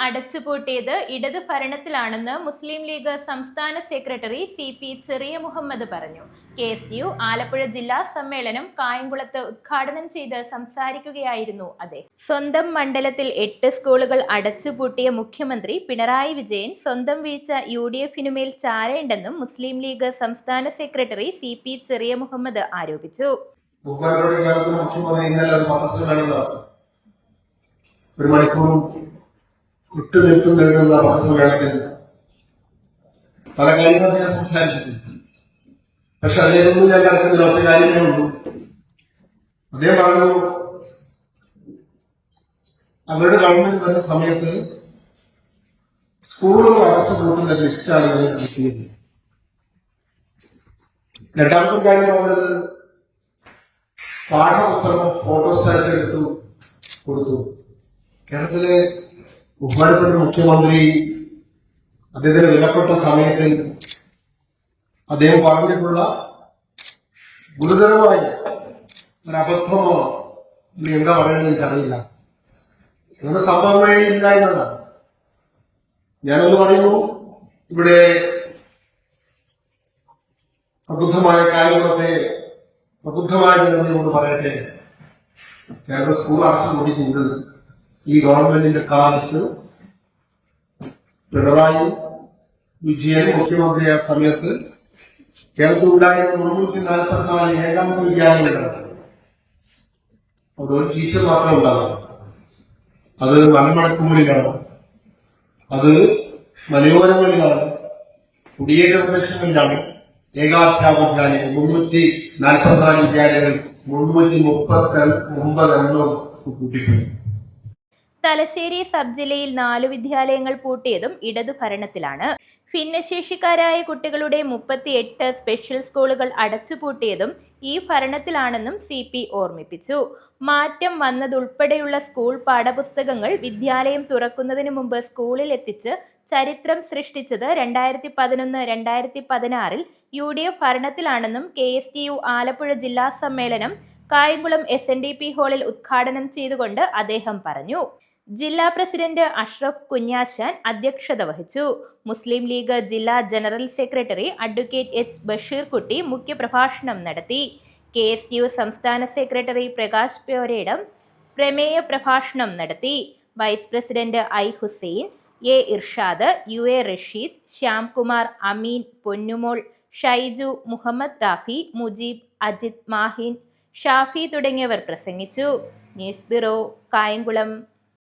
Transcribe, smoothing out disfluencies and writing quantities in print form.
അടച്ചുപൂട്ടിയത് ഇടത് ഭരണത്തിലാണെന്ന് മുസ്ലിം ലീഗ് സംസ്ഥാന secretary CP ചെറിയ മുഹമ്മദ് പറഞ്ഞു. KSU ആലപ്പുഴ ജില്ലാ സമ്മേളനം കായംകുളത്ത് ഉദ്ഘാടനം ചെയ്ത് സംസാരിക്കുകയായിരുന്നു അദ്ദേഹം. സ്വന്തം മണ്ഡലത്തിൽ 8 സ്കൂളുകൾ അടച്ചുപൂട്ടിയ മുഖ്യമന്ത്രി പിണറായി വിജയൻ സ്വന്തം വീഴ്ച UDF-നുമേൽ ചാരേണ്ടെന്നും മുസ്ലിം ലീഗ് സംസ്ഥാന സെക്രട്ടറി CP ചെറിയ മുഹമ്മദ് ആരോപിച്ചു. ഒരു മണിക്കൂറും വിട്ടുനിൽപ്പും നേടുന്ന പത്രസമ്മേളനത്തിൽ പല കാര്യങ്ങളും ഞാൻ സംസാരിച്ചിട്ടുണ്ട്. പക്ഷെ അതിലൊന്നും ഞാൻ കിടക്കുന്ന ഒറ്റ കാര്യമേ ഉള്ളൂ. അദ്ദേഹം പറഞ്ഞു, അവരുടെ ഗവൺമെന്റ് വരുന്ന സമയത്ത് സ്കൂളുകൾ അടച്ചുപൂട്ടുന്ന ലിസ്റ്റാണ് ഇവർ കിട്ടിയത്. രണ്ടാമത്തെ കാര്യം പറഞ്ഞത് പാഠപുസ്തകം ഫോട്ടോസ്റ്റാറ്റ് എടുത്തു കൊടുത്തു. കേരളത്തിലെ ബഹുമാനപ്പെട്ട മുഖ്യമന്ത്രി അദ്ദേഹത്തിന് വിലപ്പെട്ട സമയത്തിൽ അദ്ദേഹം പറഞ്ഞിട്ടുള്ള ഗുരുതരമായ ഒരു അബദ്ധമോ എന്താ പറയണമെന്ന് എനിക്കറിയില്ല. അങ്ങനെ സംഭവമേ ഇല്ല എന്നതാണ്. ഞാനൊന്ന് പറയുന്നു, ഇവിടെ പ്രബുദ്ധമായ കായംകുളത്തെ പ്രബുദ്ധമായ ജനതയോട് പറയട്ടെ, കേരള സ്കൂൾ അടച്ചുപൂട്ടിക്കൊണ്ട് ഈ ഗവൺമെന്റിന്റെ കാലത്ത് പിണറായി വിജയൻ മുഖ്യമന്ത്രിയായ സമയത്ത് കേരളത്തിൽ ഉണ്ടായിരുന്ന 344 ഏകാന്ത വിദ്യാലയങ്ങളാണ്. അതൊരു ടീച്ചർ മാത്രം ഉണ്ടാകും. അത് മലമടക്കുകളിലാണ്, അത് മലയോരങ്ങളിലാണ്, കുടിയേറ്റ പ്രദേശങ്ങളിലാണ്. ഏകാധ്യാപക വിദ്യാലയങ്ങൾ 344 വിദ്യാലയങ്ങൾ 339 എണ്ണം കൂട്ടിപ്പോയി. തലശ്ശേരി സബ് ജില്ലയിൽ 4 വിദ്യാലയങ്ങൾ പൂട്ടിയതും ഇടതു ഭരണത്തിലാണ്. ഭിന്നശേഷിക്കാരായ കുട്ടികളുടെ 38 സ്പെഷ്യൽ സ്കൂളുകൾ അടച്ചുപൂട്ടിയതും ഈ ഭരണത്തിലാണെന്നും CP ഓർമ്മിപ്പിച്ചു. മാറ്റം വന്നതുൾപ്പെടെയുള്ള സ്കൂൾ പാഠപുസ്തകങ്ങൾ വിദ്യാലയം തുറക്കുന്നതിന് മുമ്പ് സ്കൂളിൽ എത്തിച്ച് ചരിത്രം സൃഷ്ടിച്ചത് 2011-2016 UDF ഭരണത്തിലാണെന്നും KSTU ആലപ്പുഴ ജില്ലാ സമ്മേളനം കായംകുളം SNDP ഹാളിൽ ഉദ്ഘാടനം ചെയ്തുകൊണ്ട് അദ്ദേഹം പറഞ്ഞു. ജില്ലാ പ്രസിഡന്റ് അഷ്റഫ് കുഞ്ഞാശാൻ അധ്യക്ഷത വഹിച്ചു. മുസ്ലിം ലീഗ് ജില്ലാ general secretary advocate H Basheerkutty മുഖ്യപ്രഭാഷണം നടത്തി. KSU സംസ്ഥാന സെക്രട്ടറി പ്രകാശ് പേരേടം പ്രമേയ പ്രഭാഷണം നടത്തി. Vice president I Hussain, A Irshad, UA Rasheed, Shyamkumar, Ameen, Ponnumol, Shaiju, Muhammad Rafi, Mujeeb, Ajith, Mahin, Shafi തുടങ്ങിയവർ പ്രസംഗിച്ചു. News bureau, Kayamkulam.